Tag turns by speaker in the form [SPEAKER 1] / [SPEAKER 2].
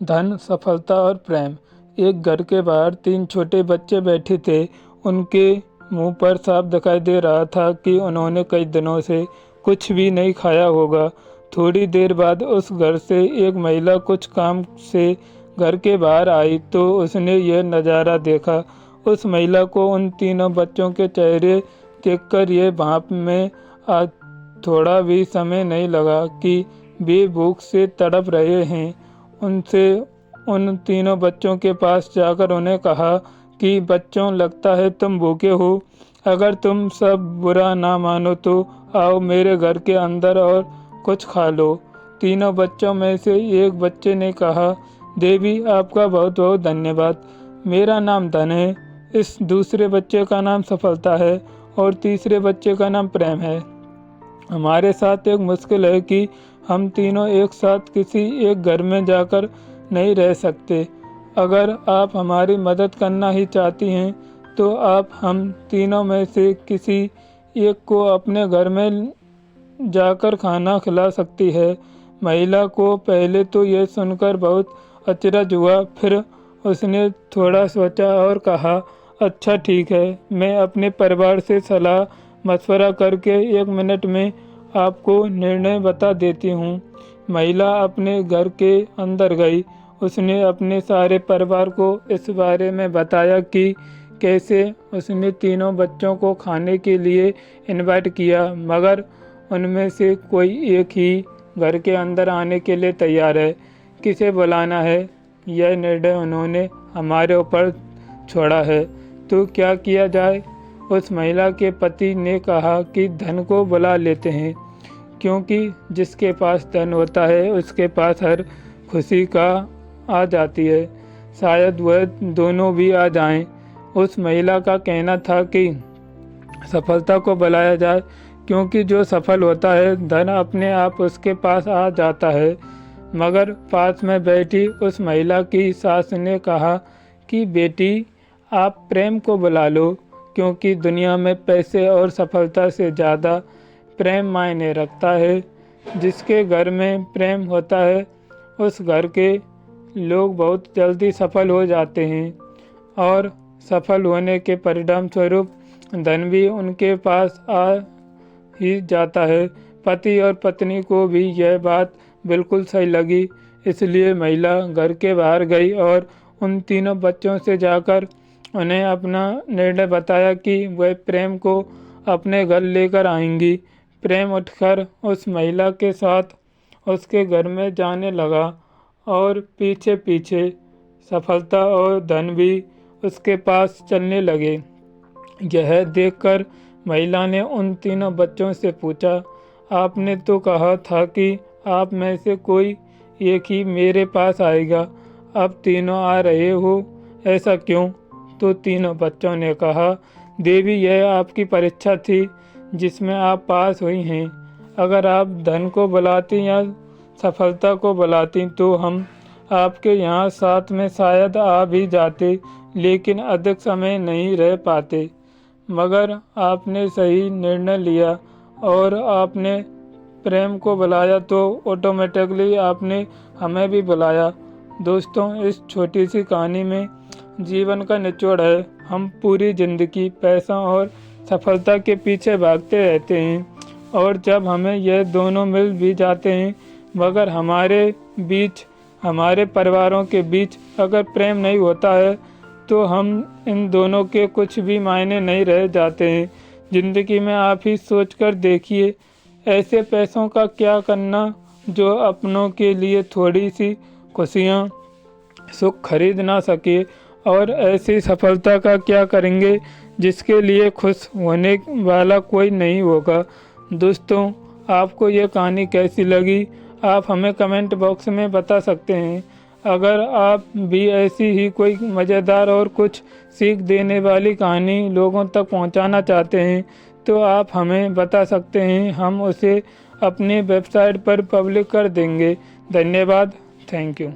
[SPEAKER 1] धन, सफलता और प्रेम। एक घर के बाहर 3 छोटे बच्चे बैठे थे। उनके मुंह पर साफ दिखाई दे रहा था कि उन्होंने कई दिनों से कुछ भी नहीं खाया होगा। थोड़ी देर बाद उस घर से एक महिला कुछ काम से घर के बाहर आई तो उसने यह नज़ारा देखा। उस महिला को उन तीनों बच्चों के चेहरे देखकर यह भाप में आज थोड़ा भी समय नहीं लगा कि वे भूख से तड़प रहे हैं। उन तीनों बच्चों के पास जाकर उन्हें कहा कि बच्चों, लगता है तुम भूखे हो। अगर तुम सब बुरा ना मानो तो आओ मेरे घर के अंदर और कुछ खा लो। तीनों बच्चों में से एक बच्चे ने कहा, देवी आपका बहुत बहुत धन्यवाद। मेरा नाम धन है। इस दूसरे बच्चे का नाम सफलता है और तीसरे बच्चे का नाम प्रेम है। हमारे साथ एक मुश्किल है कि हम तीनों एक साथ किसी एक घर में जाकर नहीं रह सकते। अगर आप हमारी मदद करना ही चाहती हैं तो आप हम तीनों में से किसी एक को अपने घर में जाकर खाना खिला सकती है। महिला को पहले तो यह सुनकर बहुत अचरज हुआ, फिर उसने थोड़ा सोचा और कहा, अच्छा ठीक है, मैं अपने परिवार से सलाह मशवरा करके 1 मिनट में आपको निर्णय बता देती हूँ। महिला अपने घर के अंदर गई। उसने अपने सारे परिवार को इस बारे में बताया कि कैसे उसने तीनों बच्चों को खाने के लिए इनवाइट किया, मगर उनमें से कोई एक ही घर के अंदर आने के लिए तैयार है। किसे बुलाना है, यह निर्णय उन्होंने हमारे ऊपर छोड़ा है, तो क्या किया जाए। उस महिला के पति ने कहा कि धन को बुला लेते हैं, क्योंकि जिसके पास धन होता है उसके पास हर खुशी का आ जाती है। शायद वह दोनों भी आ जाएं। उस महिला का कहना था कि सफलता को बुलाया जाए, क्योंकि जो सफल होता है धन अपने आप उसके पास आ जाता है। मगर पास में बैठी उस महिला की सास ने कहा कि बेटी, आप प्रेम को बुला लो, क्योंकि दुनिया में पैसे और सफलता से ज़्यादा प्रेम मायने रखता है। जिसके घर में प्रेम होता है उस घर के लोग बहुत जल्दी सफल हो जाते हैं और सफल होने के परिणाम स्वरूप धन भी उनके पास आ ही जाता है। पति और पत्नी को भी यह बात बिल्कुल सही लगी, इसलिए महिला घर के बाहर गई और उन तीनों बच्चों से जाकर उन्हें अपना निर्णय बताया कि वह प्रेम को अपने घर लेकर आएंगी। प्रेम उठकर उस महिला के साथ उसके घर में जाने लगा और पीछे पीछे सफलता और धन भी उसके पास चलने लगे। यह देखकर महिला ने उन तीनों बच्चों से पूछा, आपने तो कहा था कि आप में से कोई एक ही मेरे पास आएगा, अब तीनों आ रहे हो, ऐसा क्यों। तो तीनों बच्चों ने कहा, देवी, यह आपकी परीक्षा थी जिसमें आप पास हुई हैं। अगर आप धन को बुलाती या सफलता को बुलाती तो हम आपके यहाँ साथ में शायद आ भी जाते, लेकिन अधिक समय नहीं रह पाते। मगर आपने सही निर्णय लिया और आपने प्रेम को बुलाया तो ऑटोमेटिकली आपने हमें भी बुलाया। दोस्तों, इस छोटी सी कहानी में जीवन का निचोड़ है। हम पूरी ज़िंदगी पैसा और सफलता के पीछे भागते रहते हैं और जब हमें यह दोनों मिल भी जाते हैं, मगर हमारे बीच, हमारे परिवारों के बीच अगर प्रेम नहीं होता है तो हम इन दोनों के कुछ भी मायने नहीं रह जाते हैं। ज़िंदगी में आप ही सोच कर देखिए, ऐसे पैसों का क्या करना जो अपनों के लिए थोड़ी सी खुशियाँ, सुख खरीद ना सके, और ऐसी सफलता का क्या करेंगे जिसके लिए खुश होने वाला कोई नहीं होगा। दोस्तों, आपको ये कहानी कैसी लगी आप हमें कमेंट बॉक्स में बता सकते हैं। अगर आप भी ऐसी ही कोई मज़ेदार और कुछ सीख देने वाली कहानी लोगों तक पहुंचाना चाहते हैं तो आप हमें बता सकते हैं, हम उसे अपनी वेबसाइट पर पब्लिक कर देंगे। धन्यवाद। Thank you.